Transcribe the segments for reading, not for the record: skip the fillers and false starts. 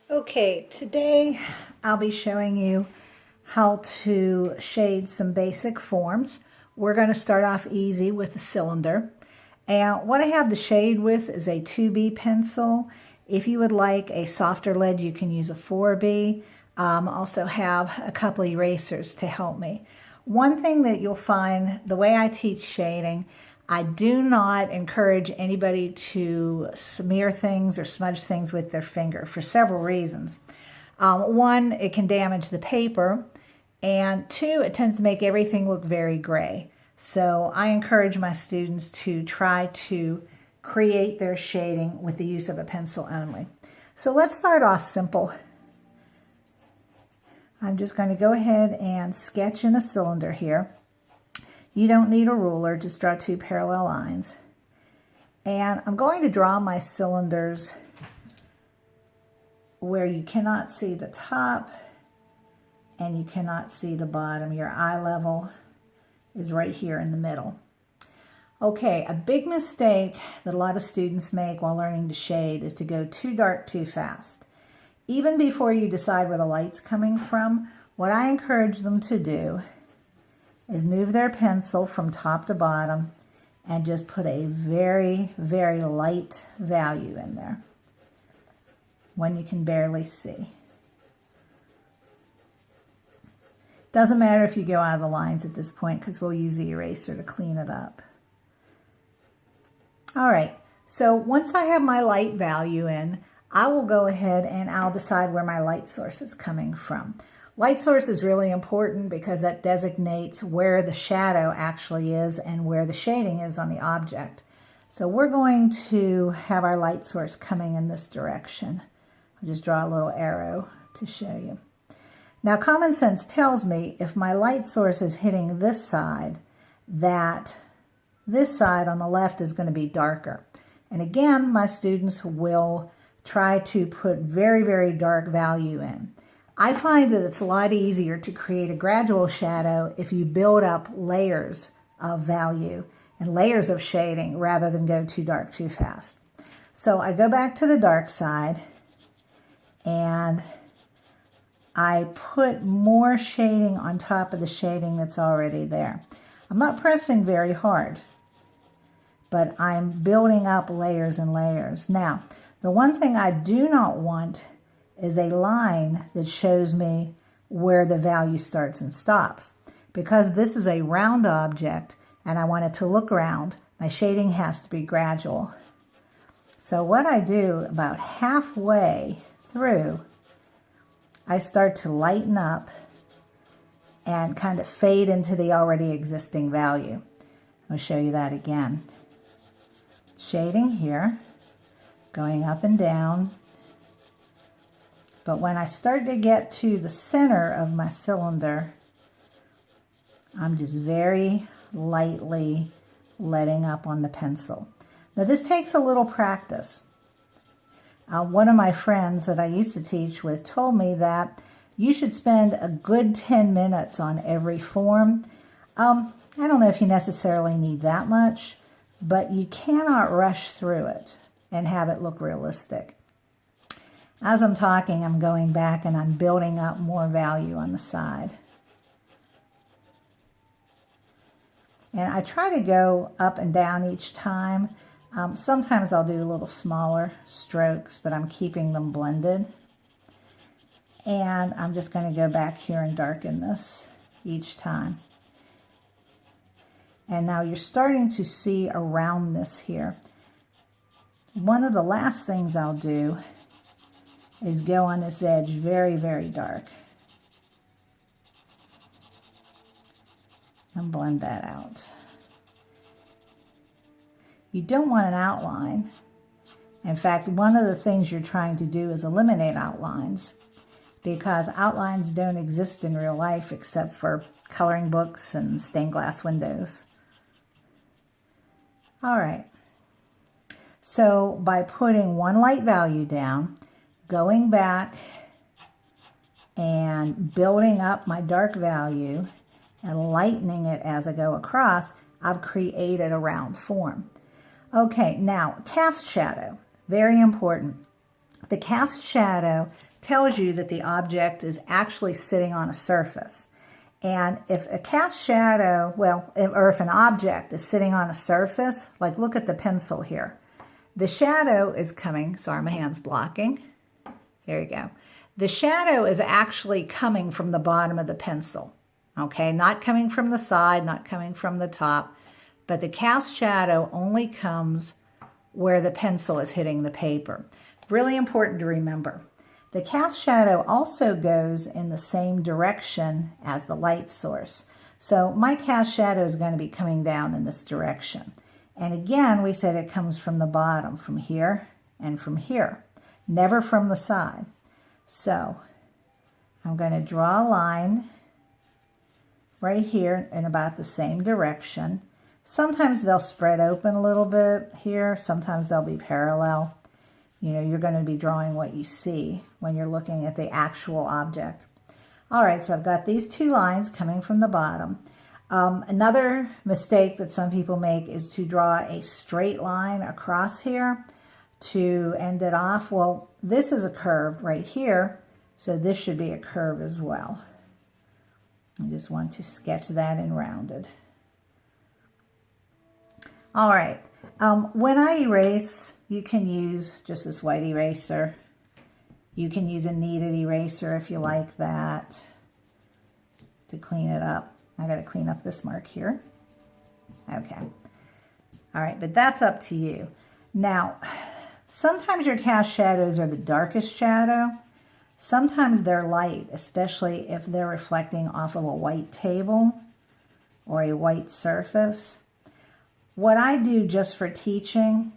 Okay, today I'll be showing you how to shade some basic forms. We're going to start off easy with a cylinder. And what I have to shade with is a 2B pencil. If you would like a softer lead, you can use a 4B. Also have a couple erasers to help me. One thing that you'll find, the way I teach shading, I do not encourage anybody to smear things or smudge things with their finger for several reasons. One, it can damage the paper, and two, it tends to make everything look very gray. So I encourage my students to try to create their shading with the use of a pencil only. So let's start off simple. I'm just going to go ahead and sketch in a cylinder here. You don't need a ruler, just draw two parallel lines. And I'm going to draw my cylinders where you cannot see the top and you cannot see the bottom. Your eye level is right here in the middle. Okay, a big mistake that a lot of students make while learning to shade is to go too dark too fast. Even before you decide where the light's coming from, what I encourage them to do is move their pencil from top to bottom and just put a very, very light value in there, one you can barely see. Doesn't matter if you go out of the lines at this point because we'll use the eraser to clean it up. All right, so once I have my light value in, I will go ahead and I'll decide where my light source is coming from. Light source is really important because that designates where the shadow actually is and where the shading is on the object. So we're going to have our light source coming in this direction. I'll just draw a little arrow to show you. Now common sense tells me if my light source is hitting this side, that this side on the left is going to be darker. And again, my students will try to put very, very dark value in. I find that it's a lot easier to create a gradual shadow if you build up layers of value and layers of shading rather than go too dark too fast. So I go back to the dark side and I put more shading on top of the shading that's already there. I'm not pressing very hard, but I'm building up layers and layers. Now, the one thing I do not want is a line that shows me where the value starts and stops. Because this is a round object and I want it to look round, my shading has to be gradual. So what I do about halfway through, I start to lighten up and kind of fade into the already existing value. I'll show you that again. Shading here, going up and down. But when I start to get to the center of my cylinder, I'm just very lightly letting up on the pencil. Now this takes a little practice. One of my friends that I used to teach with told me that you should spend a good 10 minutes on every form. I don't know if you necessarily need that much, but you cannot rush through it and have it look realistic. As I'm talking, I'm going back and I'm building up more value on the side. And I try to go up and down each time. Sometimes I'll do a little smaller strokes, but I'm keeping them blended. And I'm just going to go back here and darken this each time. And now you're starting to see around this here. One of the last things I'll do is go on this edge very, very dark. And blend that out. You don't want an outline. In fact, one of the things you're trying to do is eliminate outlines because outlines don't exist in real life except for coloring books and stained glass windows. All right. So by putting one light value down, going back and building up my dark value and lightening it as I go across, I've created a round form. Okay, now cast shadow, very important. The cast shadow tells you that the object is actually sitting on a surface. And if a cast shadow, or if an object is sitting on a surface, like look at the pencil here. The shadow is coming, sorry, my hand's blocking. There you go. The shadow is actually coming from the bottom of the pencil, okay? Not coming from the side, not coming from the top, but the cast shadow only comes where the pencil is hitting the paper. Really important to remember. The cast shadow also goes in the same direction as the light source. So my cast shadow is going to be coming down in this direction. And again, we said it comes from the bottom, from here and from here, never from the side. So I'm going to draw a line right here in about the same direction. Sometimes they'll spread open a little bit here. Sometimes they'll be parallel. You know, you're going to be drawing what you see when you're looking at the actual object. All right, so I've got these two lines coming from the bottom. Another mistake that some people make is to draw a straight line across here to end it off. Well, this is a curve right here, so this should be a curve as well. I just want to sketch that in rounded. All right, when I erase, you can use just this white eraser. You can use a kneaded eraser if you like that to clean it up. I got to clean up this mark here. Okay. All right, but that's up to you. Now, sometimes your cast shadows are the darkest shadow. Sometimes they're light, especially if they're reflecting off of a white table or a white surface. What I do just for teaching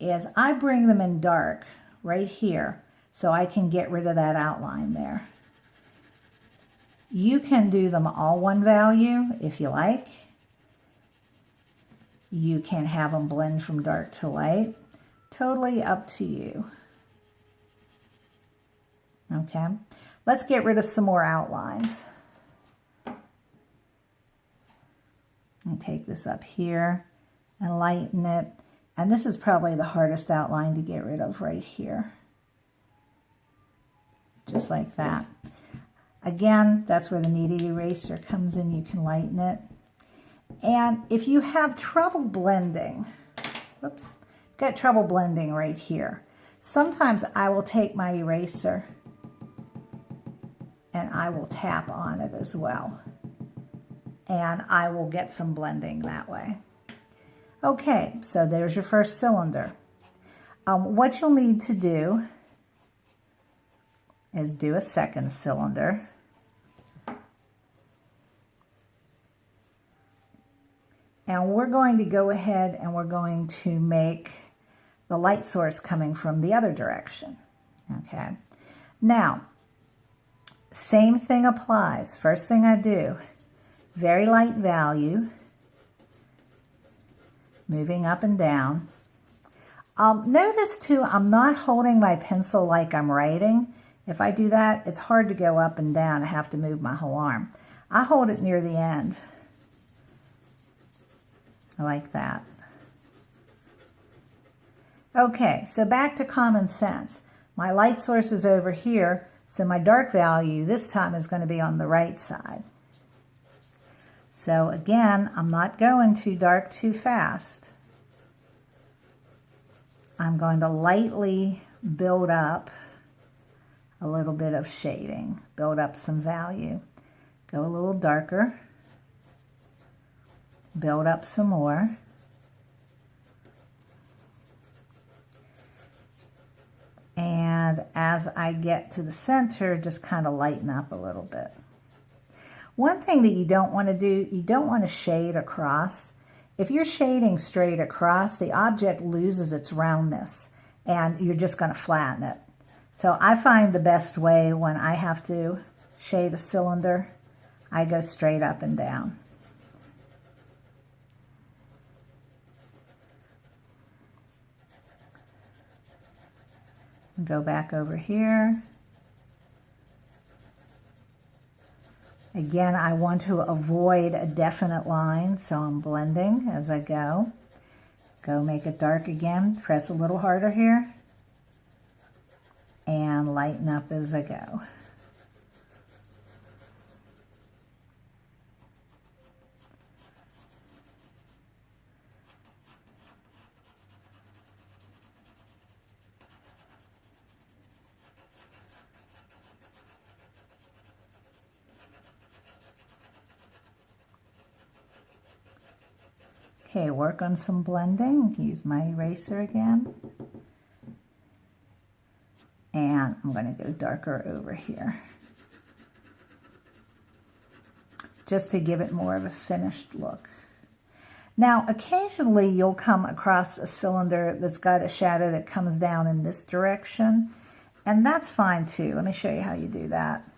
is I bring them in dark right here so I can get rid of that outline there. You can do them all one value if you like. You can have them blend from dark to light. Totally up to you. Okay, let's get rid of some more outlines. And take this up here and lighten it. And this is probably the hardest outline to get rid of right here. Just like that. Again, that's where the kneaded eraser comes in. You can lighten it. And if you have trouble blending, whoops, got trouble blending right here. Sometimes I will take my eraser and I will tap on it as well. And I will get some blending that way. Okay, so there's your first cylinder. What you'll need to do is do a second cylinder. And we're going to go ahead and we're going to make the light source coming from the other direction. Okay. Now, same thing applies. First thing I do, very light value, moving up and down. Notice too, I'm not holding my pencil like I'm writing. If I do that, it's hard to go up and down. I have to move my whole arm. I hold it near the end. Like that. Okay, so back to common sense. My light source is over here, so my dark value this time is going to be on the right side. So again, I'm not going too dark too fast. I'm going to lightly build up a little bit of shading, build up some value. Go a little darker. Build up some more. And as I get to the center, just kind of lighten up a little bit. One thing that you don't want to do, you don't want to shade across. If you're shading straight across, the object loses its roundness and you're just going to flatten it. So I find the best way when I have to shade a cylinder, I go straight up and down. Go back over here. Again, I want to avoid a definite line, so I'm blending as I go. Go make it dark again. Press a little harder here. and lighten up as I go. Okay, work on some blending. Use my eraser again. And I'm going to go darker over here, just to give it more of a finished look. Now, occasionally you'll come across a cylinder that's got a shadow that comes down in this direction, and that's fine too. Let me show you how you do that.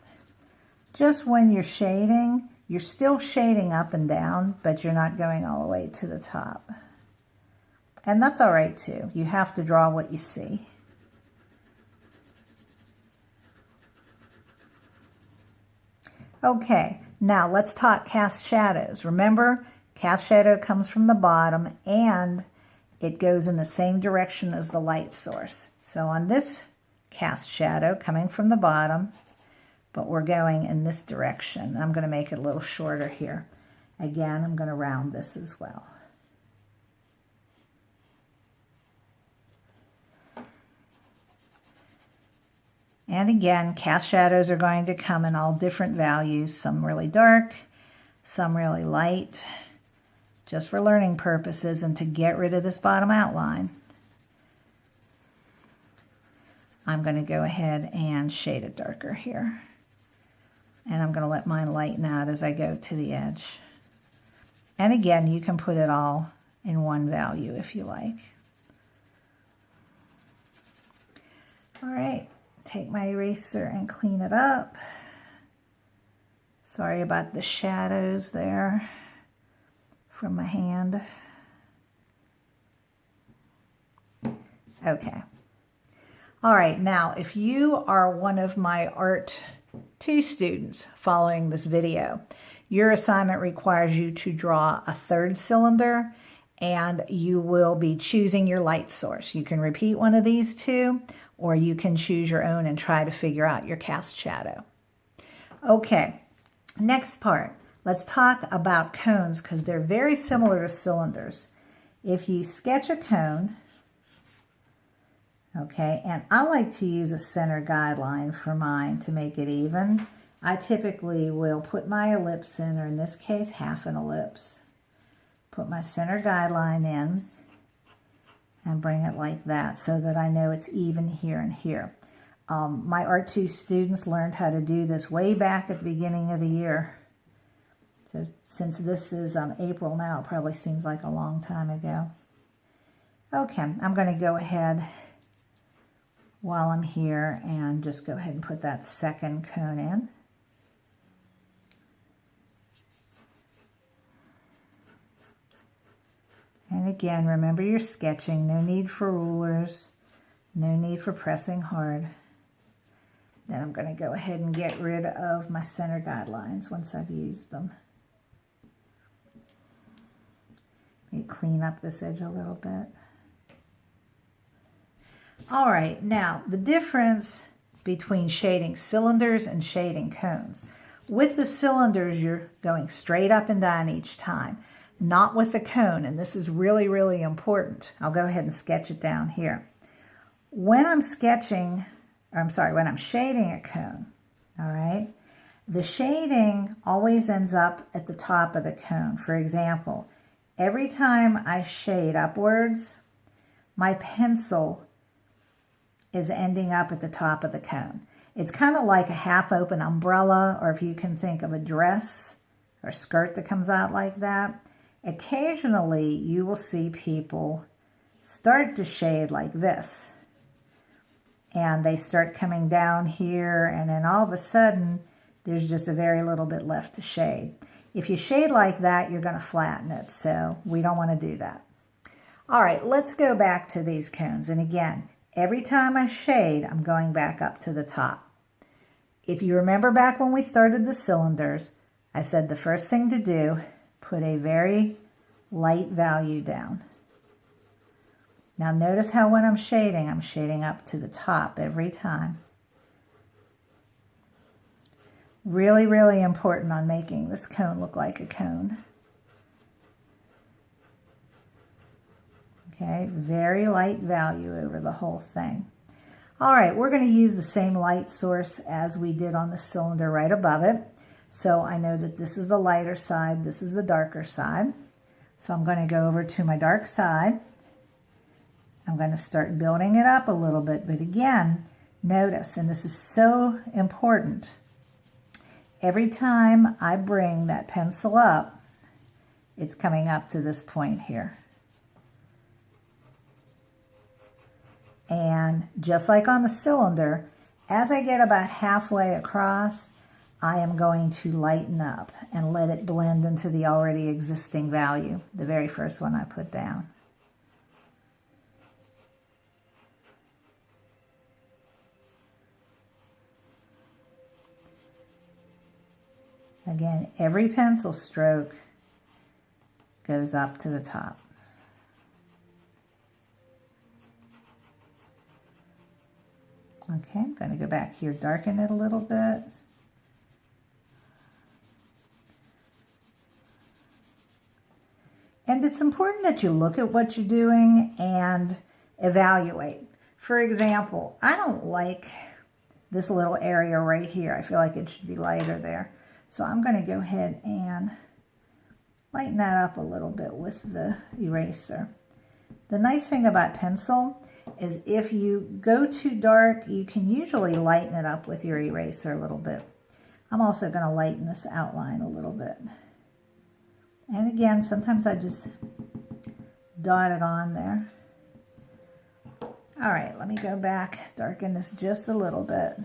Just when you're shading, you're still shading up and down, but you're not going all the way to the top. And that's all right too. You have to draw what you see. Okay, now let's talk cast shadows. Remember, cast shadow comes from the bottom and it goes in the same direction as the light source. So on this cast shadow coming from the bottom, but we're going in this direction. I'm going to make it a little shorter here. Again, I'm going to round this as well. And again, cast shadows are going to come in all different values, some really dark, some really light, just for learning purposes and to get rid of this bottom outline. I'm going to go ahead and shade it darker here. And I'm going to let mine lighten out as I go to the edge. And again, you can put it all in one value if you like. All right, take my eraser and clean it up. Sorry about the shadows there from my hand. Okay. All right, now if you are one of my Art 2 students following this video, your assignment requires you to draw a third cylinder and you will be choosing your light source. You can repeat one of these two, or you can choose your own and try to figure out your cast shadow. Okay, next part. Let's talk about cones because they're very similar to cylinders. If you sketch a cone, okay, and I like to use a center guideline for mine to make it even. I typically will put my ellipse in, or in this case, half an ellipse. Put my center guideline in and bring it like that so that I know it's even here and here. My Art 2 students learned how to do this way back at the beginning of the year. So since this is April now, it probably seems like a long time ago. Okay, I'm going to go ahead while I'm here and just go ahead and put that second cone in. And again, remember you're sketching, no need for rulers, no need for pressing hard. Then I'm going to go ahead and get rid of my center guidelines once I've used them. Maybe clean up this edge a little bit. All right, now the difference between shading cylinders and shading cones. With the cylinders, you're going straight up and down each time. Not with the cone, and this is really, really important. I'll go ahead and sketch it down here. When I'm sketching, or I'm sorry, when I'm shading a cone, all right, the shading always ends up at the top of the cone. For example, every time I shade upwards, my pencil is ending up at the top of the cone. It's kind of like a half-open umbrella, or if you can think of a dress or skirt that comes out like that. Occasionally, you will see people start to shade like this. And they start coming down here, and then all of a sudden, there's just a very little bit left to shade. If you shade like that, you're going to flatten it, so we don't want to do that. All right, let's go back to these cones. And again, every time I shade, I'm going back up to the top. If you remember back when we started the cylinders, I said the first thing to do, put a very light value down. Now notice how when I'm shading up to the top every time. Really, really important on making this cone look like a cone. Okay, very light value over the whole thing. All right, we're going to use the same light source as we did on the cylinder right above it. So I know that this is the lighter side, this is the darker side. So I'm going to go over to my dark side. I'm going to start building it up a little bit, but again, notice, and this is so important, every time I bring that pencil up, it's coming up to this point here. And just like on the cylinder, as I get about halfway across, I am going to lighten up and let it blend into the already existing value, the very first one I put down. Again, every pencil stroke goes up to the top. Okay, I'm going to go back here, darken it a little bit. And it's important that you look at what you're doing and evaluate. For example, I don't like this little area right here. I feel like it should be lighter there. So I'm going to go ahead and lighten that up a little bit with the eraser. The nice thing about pencil is if you go too dark, you can usually lighten it up with your eraser a little bit. I'm also going to lighten this outline a little bit. And again, sometimes I just dot it on there. All right, let me go back, darken this just a little bit.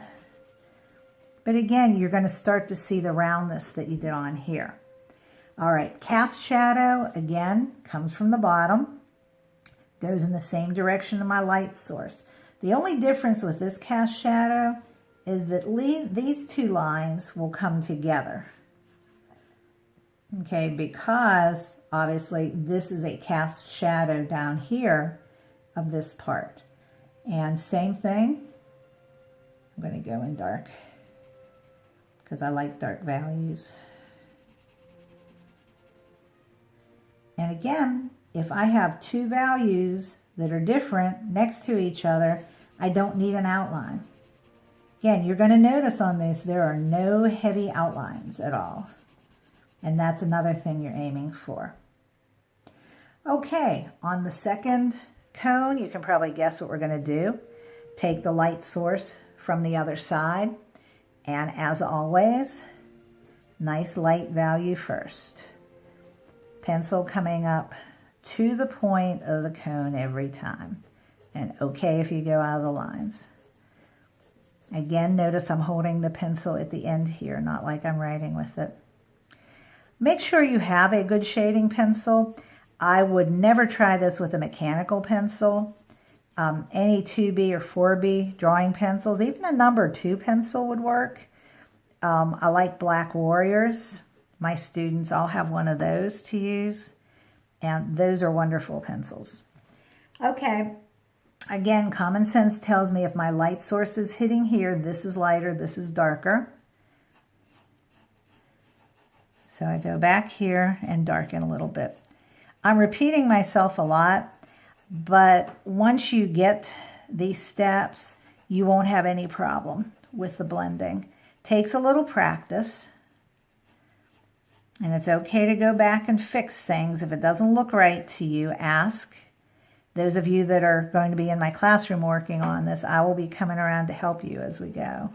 But again, you're going to start to see the roundness that you did on here. All right, cast shadow, again, comes from the bottom. Goes in the same direction of my light source. The only difference with this cast shadow is that these two lines will come together. Okay, because obviously this is a cast shadow down here of this part. And same thing, I'm going to go in dark because I like dark values. And again, if I have two values that are different next to each other, I don't need an outline. Again, you're going to notice on this, there are no heavy outlines at all. And that's another thing you're aiming for. Okay, on the second cone, you can probably guess what we're going to do. Take the light source from the other side. And as always, nice light value first. Pencil coming up to the point of the cone every time. And okay if you go out of the lines. Again, notice I'm holding the pencil at the end here, not like I'm writing with it. Make sure you have a good shading pencil. I would never try this with a mechanical pencil. Any 2B or 4B drawing pencils, even a number 2 pencil would work. I like Black Warriors. My students all have one of those to use. And those are wonderful pencils. Okay, again, common sense tells me if my light source is hitting here, this is lighter, this is darker. So I go back here and darken a little bit. I'm repeating myself a lot, but once you get these steps, you won't have any problem with the blending. Takes a little practice. And it's okay to go back and fix things. If it doesn't look right to you, ask. Those of you that are going to be in my classroom working on this, I will be coming around to help you as we go.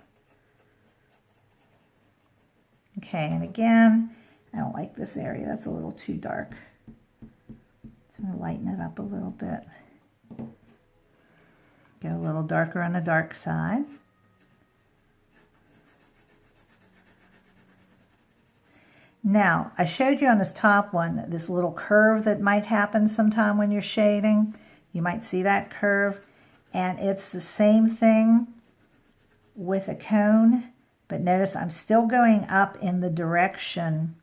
Okay, and again, I don't like this area. That's a little too dark. So I'm going to lighten it up a little bit. Go a little darker on the dark side. Now, I showed you on this top one, this little curve that might happen sometime when you're shading. You might see that curve. And it's the same thing with a cone. But notice I'm still going up in the direction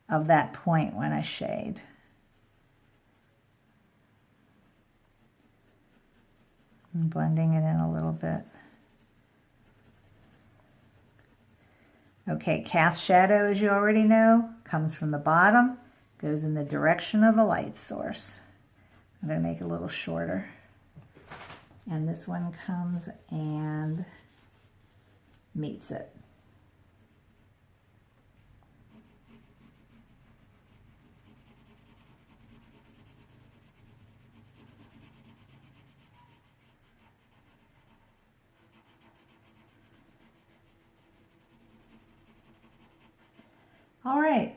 of that point when I shade. I'm blending it in a little bit. Okay, cast shadow, as you already know, comes from the bottom, goes in the direction of the light source. I'm going to make it a little shorter. And this one comes and meets it. All right,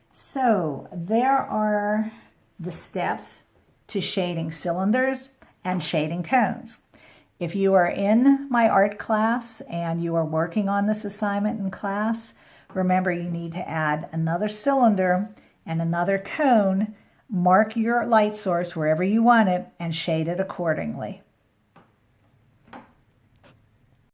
so there are the steps to shading cylinders and shading cones. If you are in my art class and you are working on this assignment in class, remember you need to add another cylinder and another cone, mark your light source wherever you want it, and shade it accordingly.